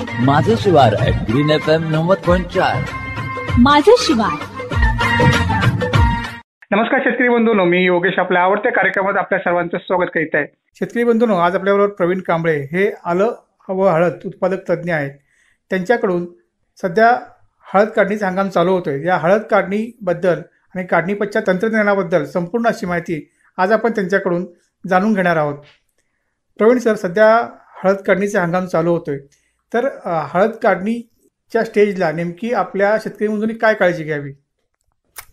माझं शिवार green FM 90.4. माझं शिवार. नमस्कार शेतकरी बंधूंनो, मी योगेश आपल्या आवडत्या कार्यक्रमात आपल्या सर्वांचं स्वागत करीत आहे. शेतकरी बंधूंनो, आज आपल्याबरोबर प्रवीण कांबळे हे आलं व हळद उत्पादक तज्ज्ञ आहेत. त्यांच्याकडून सध्या हळद काढणीचा हंगाम चालू होतोय. या हळद काढणीबद्दल आणि काढणीपश्चात तंत्रज्ञानाबद्दल संपूर्ण अशी माहिती आज आपण त्यांच्याकडून जाणून घेणार आहोत. प्रवीण सर, सध्या हळद काढणीचा हंगाम चालू होतोय, तर हळद काढणीच्या स्टेजला नेमकी आपल्या शेतकरी बंधूंनी काय काळजी घ्यावी?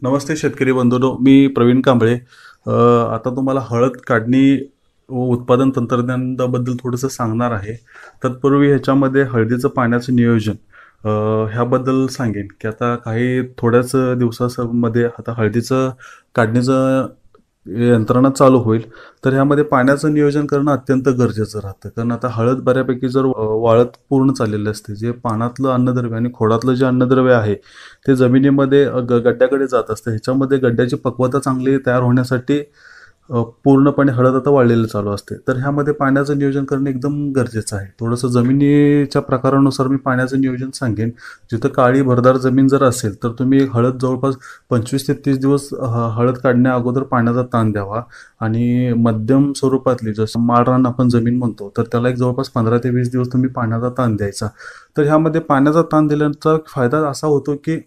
नमस्ते शेतकरी बंधूंनो, मी प्रवीण कांबळे. आता तुम्हाला हळद काढणी व उत्पादन तंत्रज्ञानाबद्दल थोडंसं सांगणार आहे. तत्पूर्वी ह्याच्यामध्ये हळदीचं पाण्याचं नियोजन ह्याबद्दल सांगेन की आता काही थोड्याच दिवसामध्ये आता हळदीचं काढणीचं यंत्रणा चालू होईल. तर ह्यामध्ये पाण्याचं नियोजन करणं अत्यंत गरजेचं राहतं, कारण आता हळद बऱ्यापैकी जर वाळत पूर्ण चाललेलं असते, जे पानातलं अन्नद्रव्य आणि खोडातलं जे अन्नद्रव्य आहे ते जमिनीमध्ये गड्ड्याकडे जात असतं. ह्याच्यामध्ये गड्ड्याची पक्वता चांगली तयार होण्यासाठी पूर्णपणे हळद आता वाळलेलं चालू असते. तर ह्यामध्ये पाण्याचं नियोजन करणं एकदम गरजेचं आहे. थोडंसं जमिनीच्या प्रकारानुसार मी पाण्याचं नियोजन सांगेन. जिथं काळी भरदार जमीन जर असेल तर तुम्ही हळद जवळपास 25 ते 30 दिवस हळद काढण्या अगोदर पाण्याचा ताण द्यावा. आणि मध्यम स्वरूपातली जसं माळरान आपण जमीन म्हणतो, तर त्याला एक जवळपास 15 ते 20 दिवस तुम्ही पाण्याचा ताण द्यायचा. तर ह्यामध्ये पाण्याचा ताण दिल्याचा फायदा असा होतो की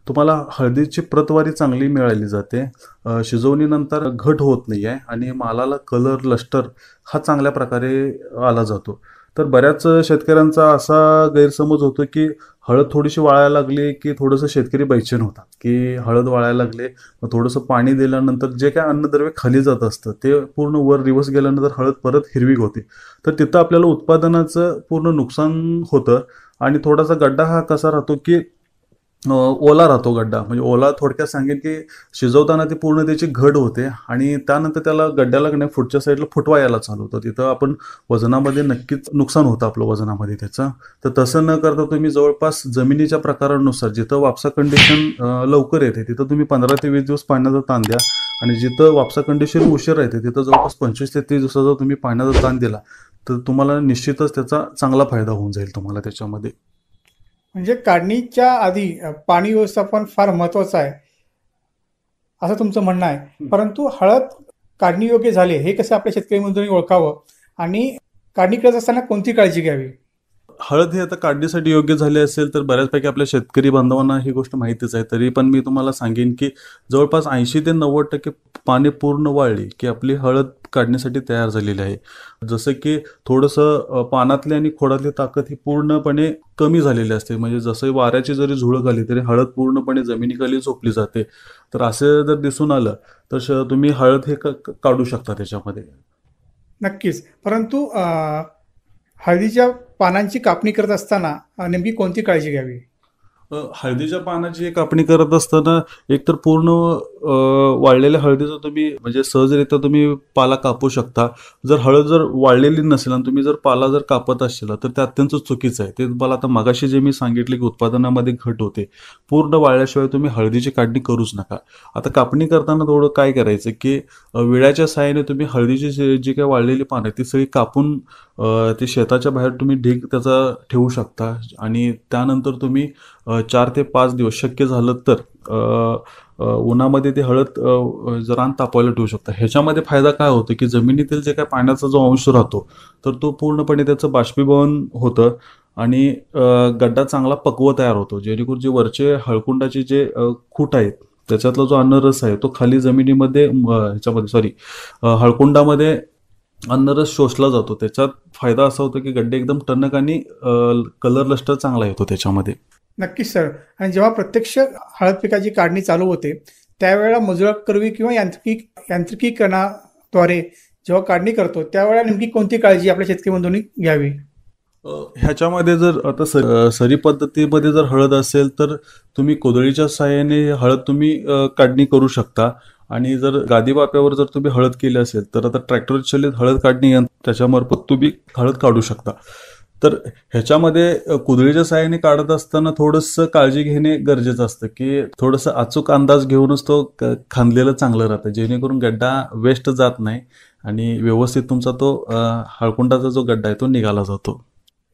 तुम्हाला हळदीची प्रतवारी चांगली मिळाली जाते, शिजवणीनंतर घट होत नाही आहे आणि मालाला कलर लस्टर हा चांगल्या प्रकारे आला जातो. तर बऱ्याच शेतकऱ्यांचा असा गैरसमज होतो की हळद थोडीशी वाळायला लागली की थोडंसं शेतकरी बैचेन होतात की हळद वाळायला लागले, मग थोडंसं पाणी दिल्यानंतर जे काय अन्नद्रव्य खाली जात असतं ते पूर्ण वर रिवर्स गेल्यानंतर हळद परत हिरवी होते. तर तिथं आपल्याला उत्पादनाचं पूर्ण नुकसान होतं. आणि थोडासा गड्डा हा कसा राहतो की ओला राहतो गड्डा. म्हणजे ओला थोडक्यात सांगेन की शिजवताना ती पूर्ण त्याची घड होते आणि त्यानंतर त्याला गड्ड्याला नाही पुढच्या साईडला फुटवा यायला चालू होतं. तिथं आपण वजनामध्ये नक्कीच नुकसान होतं आपलं वजनामध्ये त्याचं. तर तसं न करता तुम्ही जवळपास जमिनीच्या प्रकारानुसार जिथं वापसा कंडिशन लवकर येते तिथं तुम्ही 15 ते 20 दिवस पाण्याचा ताण द्या. आणि जिथं वापसा कंडिशन उशीर येते तिथं जवळपास 25 ते 30 दिवसाचा तुम्ही पाण्याचा ताण दिला तर तुम्हाला निश्चितच त्याचा चांगला फायदा होऊन जाईल तुम्हाला त्याच्यामध्ये. म्हणजे काढणीच्या आधी पाणी व्यवस्थापन फार महत्त्वाचं आहे असं तुमचं म्हणणं आहे. परंतु हळद काढणी योग्य झाले हे कसं आपल्या शेतकरी बंधूंनी ओळखावं आणि काढणी करत असताना कोणती काळजी घ्यावी? हळद हे आता काढणीसाठी योग्य झाले असेल तर बऱ्याचपैकी आपल्या शेतकरी बांधवांना ही गोष्ट माहितीच आहे. तरी पण मी तुम्हाला सांगेन की जवळपास 80 ते 90% पाने पूर्ण वाळली की आपली हळद काढण्यासाठी तयार झालेली आहे. जसं की थोडंसं पानातली आणि खोडातली ताकद ही पूर्णपणे कमी झालेली असते. म्हणजे जसं वाऱ्याची जरी झुळूक आली तरी हळद पूर्णपणे जमिनीखाली झोपली जाते. तर असं जर दिसून आलं तर तुम्ही हळद हे काढू शकता त्याच्यामध्ये. नक्कीच. परंतु हळदीच्या पानांची कापणी करत असताना नेमकी कोणती काळजी घ्यावी? हळदीच्या पानाची कापणी करत असताना एकतर पूर्ण वाळलेल्या हळदीचं तुम्ही म्हणजे सहजरित्या तुम्ही पाला कापू शकता. जर हळद जर वाळलेली नसेल आणि तुम्ही जर पाला जर कापत असाल तर ते अत्यंत चुकीचं आहे. ते तुम्हाला आता मगाशी जे मी सांगितले की उत्पादनामध्ये घट होते, पूर्ण वाळल्याशिवाय तुम्ही हळदीची काढणी करूच नका. आता कापणी करताना थोडं काय करायचं की विळ्याच्या साहाय्याने तुम्ही हळदीची जी काही वाळलेली पानं ती सगळी कापून ते शेताच्या बाहेर तुम्ही ढीग त्याचा ठेवू शकता. आणि त्यानंतर तुम्ही 4 ते 5 दिवस शक्य झालं तर उन्हामध्ये ते हळद रान तापवायला ठेवू शकता. ह्याच्यामध्ये फायदा काय होतो की जमिनीतील जे काय पाण्याचा जो अंश राहतो तर तो पूर्णपणे त्याचं बाष्पीभवन होतं आणि गड्डा चांगला पक्व तयार होतो, जेणेकरून जे वरचे हळकुंडाचे जे खूट आहेत त्याच्यातला जो अन्नरस आहे तो खाली जमिनीमध्ये हळकुंडामध्ये अन्नरस शोषला जातो. त्याच्यात फायदा असा होतो की गड्डे एकदम टणक आणि कलर लस्टर चांगला येतो त्याच्यामध्ये. नक्कीच सर. आणि जेव्हा प्रत्यक्ष हळद पिकाची काढणी चालू होते त्यावेळेला मुजरकरवी किंवा यांत्रिकीकरणाद्वारे जेव्हा काढणी करतो त्यावेळेला नेमकी कोणती काळजी आपल्या शेतकरी बंधूंनी घ्यावी? ह्याच्यामध्ये जर आता सरी पद्धतीमध्ये जर हळद असेल तर तुम्ही कोदळीच्या साहाय्याने हळद तुम्ही काढणी करू शकता. आणि जर गादी वाप्यावर जर तुम्ही हळद केली असेल तर आता ट्रॅक्टर चालित हळद काढणी त्याच्यामार्फत तुम्ही हळद काढू शकता. तर ह्याच्यामध्ये कुदळीच्या साहाय्याने काढत असताना थोडंसं काळजी घेणे गरजेचं असतं की थोडंसं अचूक अंदाज घेऊनच तो खांदलेलं चांगलं राहतं, जेणेकरून गड्डा वेस्ट जात नाही आणि व्यवस्थित तुमचा तो हळकुंडाचा जो गड्डा आहे तो निघाला जातो.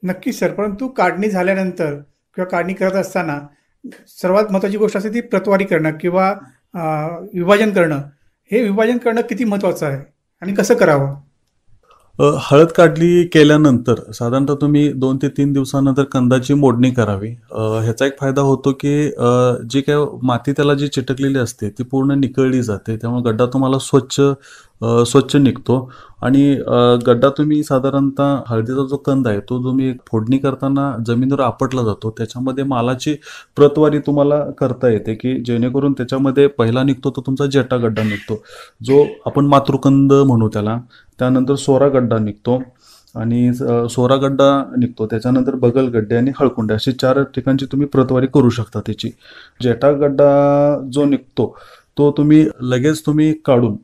नक्कीच सर, परंतु काढणी झाल्यानंतर किंवा काढणी करत असताना सर्वात महत्त्वाची गोष्ट असते ती प्रतवारी करणं किंवा विभाजन करणं. हे विभाजन करणं किती महत्त्वाचं आहे आणि कसं करावं? हळद काढली केल्यानंतर साधारणतः तुम्ही 2 ते 3 दिवसानंतर कंदाची मोडणी करावी. ह्याचा एक फायदा होतो की जी काय माती त्याला जी चिटकलेली असते ती पूर्ण निखळली जाते, त्यामुळे गड्डा तुम्हाला स्वच्छ निघतो. आणि गड्डा तुम्ही साधारणतः हळदीचा जो कंद आहे तो तुम्ही फोडणी करताना जमिनीवर आपटला जातो, त्याच्यामध्ये मालाची प्रतवारी तुम्हाला करता येते की जेणेकरून त्याच्यामध्ये पहिला निघतो तो तुमचा जेटा गड्डा निघतो, जो आपण मातृकंद म्हणू त्याला. त्यानंतर सोरा गड्डा निघतो आणि सोरा गड्डा निघतो, त्याच्यानंतर बगल गड्डे आणि हळकुंडे अशी 4 ठिकाणची तुम्ही प्रतवारी करू शकता त्याची. जेटा गड्डा जो निघतो तो तुम्ही लगेच तुम्ही काढून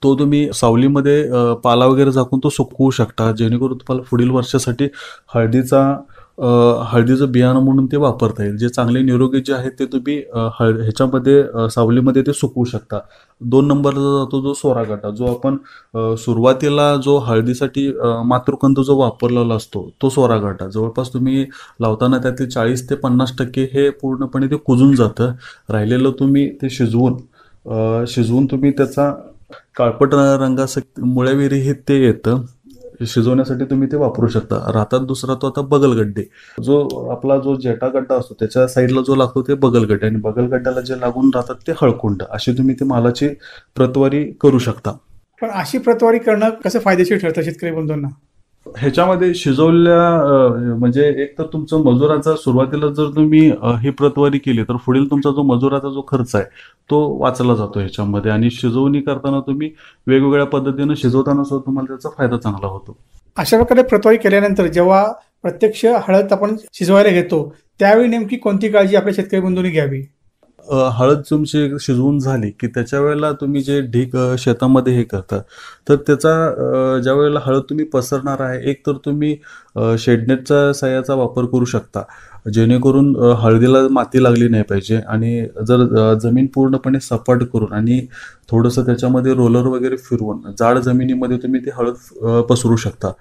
तो तुम्ही सावलीमध्ये पाला वगैरे झाकून तो सुकवू शकता, जेणेकरून तुम्हाला पुढील वर्षासाठी हळदीचं बियाणं म्हणून ते वापरता येईल. जे चांगले निरोगी जे आहेत ते तुम्ही ह्याच्यामध्ये सावलीमध्ये ते सुकवू शकता. 2 नंबरला जातो जो सोरा गड्डा, जो आपण सुरुवातीला जो हळदीसाठी मातृकंद जो वापरलेला असतो तो सोरा गड्डा. जवळपास तुम्ही लावताना त्यातील 40 ते 50% हे पूर्णपणे ते कुजून जातं. राहिलेलं तुम्ही ते शिजवून तुम्ही त्याचा काळपट रंगासाठी मुळ्याविरहित ते येतं, शिजवण्यासाठी तुम्ही ते वापरू शकता. राहतात दुसरा तो आता बगलगड्डे, जो आपला जो जेटा गड्डा असतो त्याच्या साईडला जो लागतो ते बगलगड्डे, आणि बगलगड्ड्याला जे लागून राहतात ते हळकुंड. अशी तुम्ही ते मालाची प्रतवारी करू शकता. पण अशी प्रतवारी करणं कसं फायदेशीर ठरतं शेतकरी बंधूंना? ह्याच्यामध्ये म्हणजे एक तर तुमचं मजुराचा सुरुवातीला जर तुम्ही ही प्रतवारी केली तर पुढील तुमचा जो मजुराचा जो खर्च आहे तो वाचला जातो ह्याच्यामध्ये. आणि शिजवणी करताना तुम्ही वेगवेगळ्या पद्धतीनं शिजवताना सुद्धा तुम्हाला त्याचा फायदा चांगला होतो. अशा प्रकारे प्रतवारी केल्यानंतर जेव्हा प्रत्यक्ष हळद आपण शिजवायला घेतो त्यावेळी नेमकी कोणती काळजी आपल्या शेतकरी बंधूंनी घ्यावी? हळद तुमची शिजवून झाली की त्याच्या वेळेला तुम्ही जे ढीग शेतामध्ये हे करता, तर त्याचा ज्या वेळेला हळद तुम्ही पसरणार आहे, एक तर तुम्ही शेडनेटचा साह्याचा वापर करू शकता, जेणेकरून हळदीला माती लागली नाही पाहिजे. आणि जर जमीन पूर्णपणे सपाट करून आणि थोडंसं त्याच्यामध्ये रोलर वगैरे फिरवून जाड जमिनीमध्ये तुम्ही ती हळद पसरू शकता.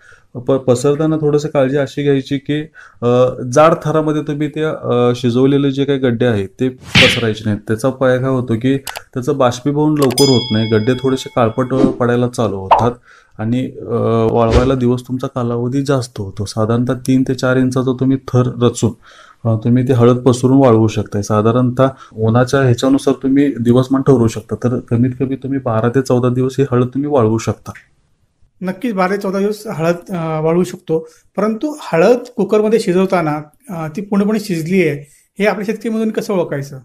पसरताना थोडंसं काळजी अशी घ्यायची की जाड थरामध्ये तुम्ही ते शिजवलेले जे काही गड्डे आहेत ते पसरायचे नाहीत. त्याचा उपाय काय होतो की त्याचं बाष्पीभवन लवकर होत नाही, गड्डे थोडेसे काळपट पडायला चालू होतात आणि वाळवायला दिवस तुमचा कालावधी जास्त होतो. साधारणतः 3 ते 4 इंचाचा तुम्ही थर रचून तुम्ही ते हळद पसरून वाळवू शकताय. साधारणतः उन्हाच्या ह्याच्यानुसार तुम्ही दिवसमान ठरवू शकता, तर कमीत कमी तुम्ही 12 ते 14 दिवस ही हळद तुम्ही वाळवू शकता. नक्कीच 12 ते 14 दिवस हळद वाळवू शकतो. परंतु हळद कुकरमध्ये शिजवताना ती पूर्णपणे शिजली आहे हे आपल्या शेतकरीमधून कसं ओळखायचं?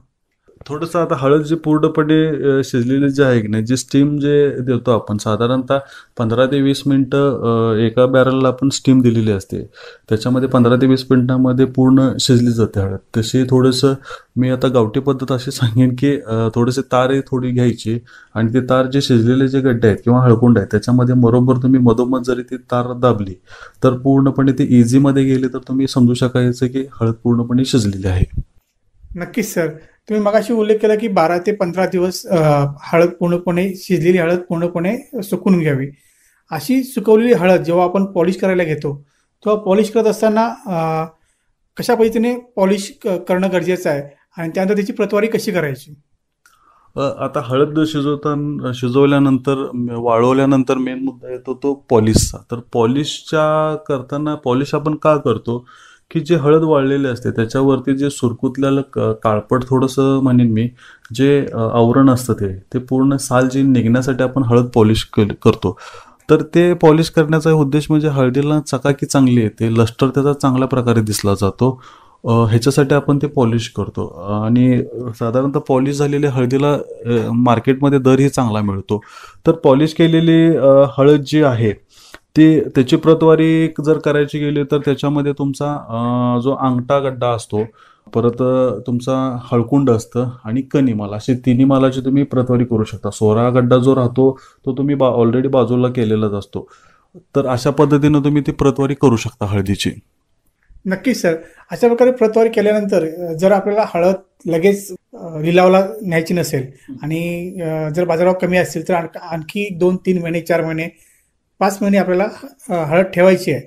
थोडंसं आता हळद जी पूर्णपणे शिजलेली जी आहे की नाही, जी स्टीम जे देतो आपण साधारणतः 15 ते 20 मिनटं एका बॅरलला आपण स्टीम दिलेली असते, त्याच्यामध्ये 15 ते 20 मिनटामध्ये पूर्ण शिजली जाते हळद. तशी थोडंसं मी आता गावठी पद्धत अशी सांगेन की थोडेसे तार थोडी घ्यायची आणि ते तार जे शिजलेले जे गड्डे आहेत किंवा हळकुंड आहेत त्याच्यामध्ये बरोबर तुम्ही मधोमध जरी ती तार दाबली तर पूर्णपणे ती इझीमध्ये गेली तर तुम्ही समजू शकायचं की हळद पूर्णपणे शिजलेली आहे. नक्कीच सर, तुम्ही मगाशी उल्लेख केला की 12 ते 15 दिवस हळद पूर्णपणे शिजलेली हळद पूर्णपणे सुकून घ्यावी. अशी सुकवलेली हळद जेव्हा आपण पॉलिश करायला घेतो तेव्हा पॉलिश करत असताना कशा पद्धतीने पॉलिश करणं गरजेचं आहे आणि त्यानंतर त्याची प्रतवारी कशी करायची? आता हळद शिजवल्यानंतर वाळवल्यानंतर मेन मुद्दा येतो तो पॉलिशचा. तर पॉलिश आपण का करतो की जे हळद वाळलेली असते त्याच्यावरती जे सुरकुतलेलं काळपट थोडंसं म्हणेन मी जे आवरण असतं ते पूर्ण साल जी निघण्यासाठी आपण हळद पॉलिश करतो. तर ते पॉलिश करण्याचा उद्देश म्हणजे हळदीला चकाकी चांगली येते, लस्टर त्याचा चांगल्या प्रकारे दिसला जातो, ह्याच्यासाठी आपण ते पॉलिश करतो. आणि साधारणतः पॉलिश झालेल्या हळदीला मार्केटमध्ये दरही चांगला मिळतो. तर पॉलिश केलेली हळद जी आहे त्याची प्रतवारी जर करायची गेली तर त्याच्यामध्ये तुमचा जो अंगठा गड्डा असतो, परत तुमचा हळकुंड असतं आणि कणी माल, असे तिन्ही मालाची तुम्ही प्रतवारी करू शकता. सोरा गड्डा जो राहतो तो तुम्ही ऑलरेडी बाजूला केलेलाच असतो. तर अशा पद्धतीनं तुम्ही ती प्रतवारी करू शकता हळदीची. नक्कीच सर, अशा प्रकारे प्रतवारी केल्यानंतर जर आपल्याला हळद लगेच लिलावला न्यायची नसेल आणि जर बाजारात कमी असतील तर आणखी 2-3 महिने, 4 महिने, 5 महिने आपल्याला हळद ठेवायची आहे,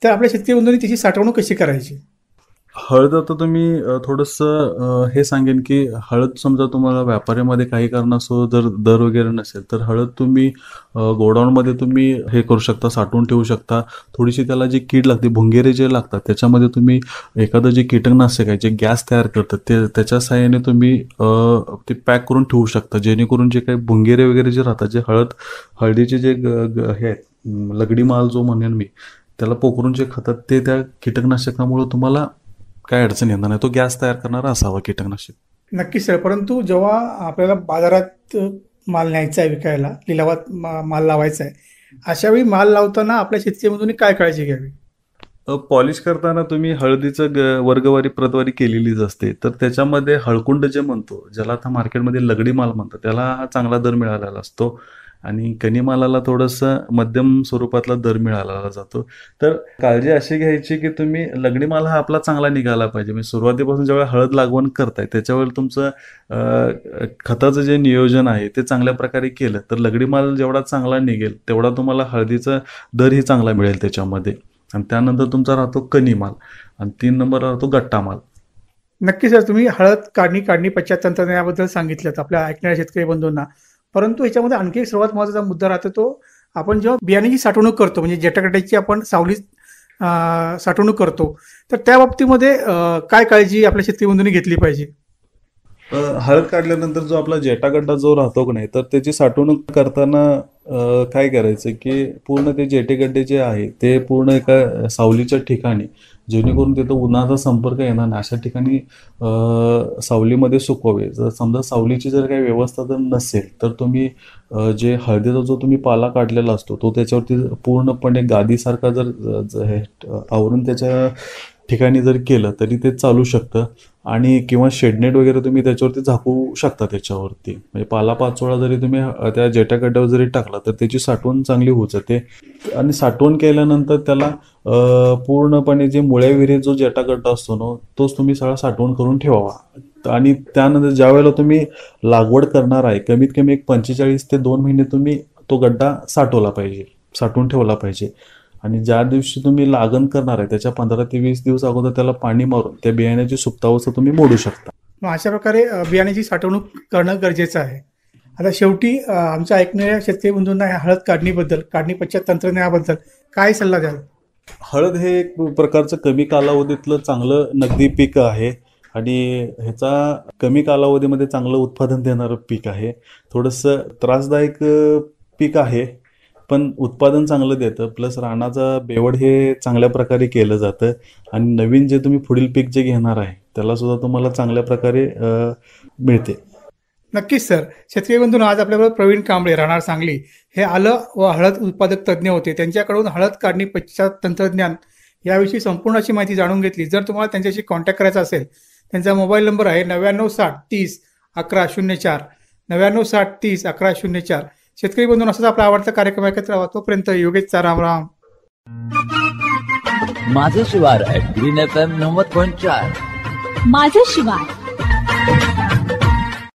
तर आपल्या शेतकरी बंधूंनी त्याची साठवणूक कशी करायची? हळद आता तुम्ही थोडंसं हे सांगेन की हळद समजा तुम्हाला व्यापाऱ्यामध्ये काही कारणास्तव जर दर वगैरे नसेल तर हळद तुम्ही गोडाऊनमध्ये तुम्ही हे करू शकता, साठवून ठेवू शकता. थोडीशी त्याला जी कीड लागते, भुंगेरे जे लागतात, त्याच्यामध्ये तुम्ही एखादं जे कीटकनाशक आहे, जे गॅस तयार करतात ते त्याच्या साहाय्याने तुम्ही ते पॅक करून ठेवू शकता, जेणेकरून जे काही भुंगेरे वगैरे जे राहतात, जे हळदीचे जे हे आहेत लगडी माल जो म्हणेन मी, त्याला पोखरून जे खातात ते त्या कीटकनाशकामुळे तुम्हाला काय अडचण येणार नाही. तो गॅस तयार करणारा असावा कीटकनाशक. नक्कीच सर. परंतु जेव्हा आपल्याला बाजारात माल न्यायचा आहे, विकायला लिलावात माल लावायचा आहे, अशा वेळी माल लावताना आपल्या शेतकरी बंधूंनी काय काळजी घ्यावी? पॉलिश करताना तुम्ही हळदीचं वर्गवारी प्रतवारी केलेलीच असते, तर त्याच्यामध्ये हळकुंड जे म्हणतो, ज्याला आता मार्केटमध्ये लगडी माल म्हणतात, त्याला हा चांगला दर मिळालेला असतो आणि कनी मालाला थोडंसं मध्यम स्वरूपातला दर मिळालेला जातो. तर काळजी अशी घ्यायची की तुम्ही लगडी माल हा आपला चांगला निघाला पाहिजे. म्हणजे सुरुवातीपासून ज्यावेळी हळद लागवण करताय त्याच्यावर तुमचं खताचं जे नियोजन आहे ते चांगल्या प्रकारे केलं तर लगडी माल जेवढा चांगला निघेल तेवढा तुम्हाला हळदीचा दरही चांगला मिळेल त्याच्यामध्ये. आणि त्यानंतर तुमचा राहतो कनी माल आणि 3 नंबर राहतो गट्टा माल. नक्की सर. तुम्ही हळद काढणी पश्चात तंत्रज्ञानाबद्दल सांगितलं आपल्या ऐकणाऱ्या शेतकरी बंधूंना. परंतु ह्याच्यामध्ये आणखी एक सर्वात महत्त्वाचा मुद्दा राहतो, तो आपण जेव्हा बियाण्याची साठवणूक करतो, म्हणजे जटागटाची आपण सावलीत साठवणूक करतो, तर त्या बाबतीमध्ये काय काळजी आपल्या शेतकरी बंधूंनी घेतली पाहिजे? हळद काढल्यानंतर जो आपला जेटागड्डा जो राहतो की नाही, तर त्याची साठवणूक करताना काय करायचं की पूर्ण ते जेटेगड्डे जे आहे ते पूर्ण एका सावलीच्या ठिकाणी, जेणेकरून तिथं उन्हाचा संपर्क येणार नाही अशा ठिकाणी सावलीमध्ये सुकवावे. जर समजा सावलीची जर काही व्यवस्था जर नसेल तर तुम्ही जे हळदीचा जो तुम्ही पाला काढलेला असतो तो त्याच्यावरती पूर्णपणे गादीसारखा जर आवरून त्याच्या ठिकाणी जर केलं तरी ते चालू शकतं. आणि किंवा शेडनेट वगैरे तुम्ही त्याच्यावरती झाकू शकता. त्याच्यावरती म्हणजे पालापाचोळा जरी तुम्ही त्या जेटागड्ड्यावर जरी टाकला तर त्याची साठवण चांगली होऊ जाते. आणि साठवण केल्यानंतर त्याला पूर्णपणे जे मुळ्याविरे जो जेटागड्डा असतो ना तोच तुम्ही सगळा साठवण करून ठेवावा. आणि त्यानंतर ज्या वेळेला तुम्ही लागवड करणार आहे कमीत कमी एक 45 ते 2 महिने तुम्ही तो गड्डा साठवून ठेवला पाहिजे. आणि ज्या दिवशी तुम्ही लागण करणार आहे त्याच्या 15 ते 20 दिवस अगोदर त्याला पाणी मारून त्या बियाण्याची सुप्तावस्था तुम्ही मोडू शकता. मग अशा प्रकारे बियाण्याची साठवणूक करणं गरजेचं आहे. आता शेवटी आमच्या ऐकणाऱ्या शेतकरी बंधूंना या हळद काढणी पश्चात तंत्रज्ञानाबद्दल काय सल्ला द्याल? हळद हे एक प्रकारचं कमी कालावधीतलं चांगलं नगदी पीक आहे आणि ह्याचा कमी कालावधीमध्ये चांगलं उत्पादन देणारं पीक आहे. थोडंसं त्रासदायक पीक आहे पण उत्पादन चांगलं देतं. प्लस रानाचा बेवड हे चांगल्या प्रकारे केलं जातं आणि नवीन जे तुम्ही पुढील पीक जे घेणार आहे त्याला सुद्धा तुम्हाला चांगल्या प्रकारे मिळते. नक्कीच सर. शेतकरी बंधूंनो, आज आपल्याबरोबर प्रवीण कांबळे, राहणार सांगली, हे आलं व हळद उत्पादक तज्ज्ञ होते. त्यांच्याकडून हळद काढणी पश्चात तंत्रज्ञान याविषयी संपूर्ण अशी माहिती जाणून घेतली. जर तुम्हाला त्यांच्याशी कॉन्टॅक्ट करायचा असेल, त्यांचा मोबाईल नंबर आहे 9960301104 9960301104. शेतकरी बंधून असाच आपला आवडता कार्यक्रम ऐकत राहा. तोपर्यंत योगेशचा राम राम. माझं शिवार ग्रीन FM 90.4. माझं शिवार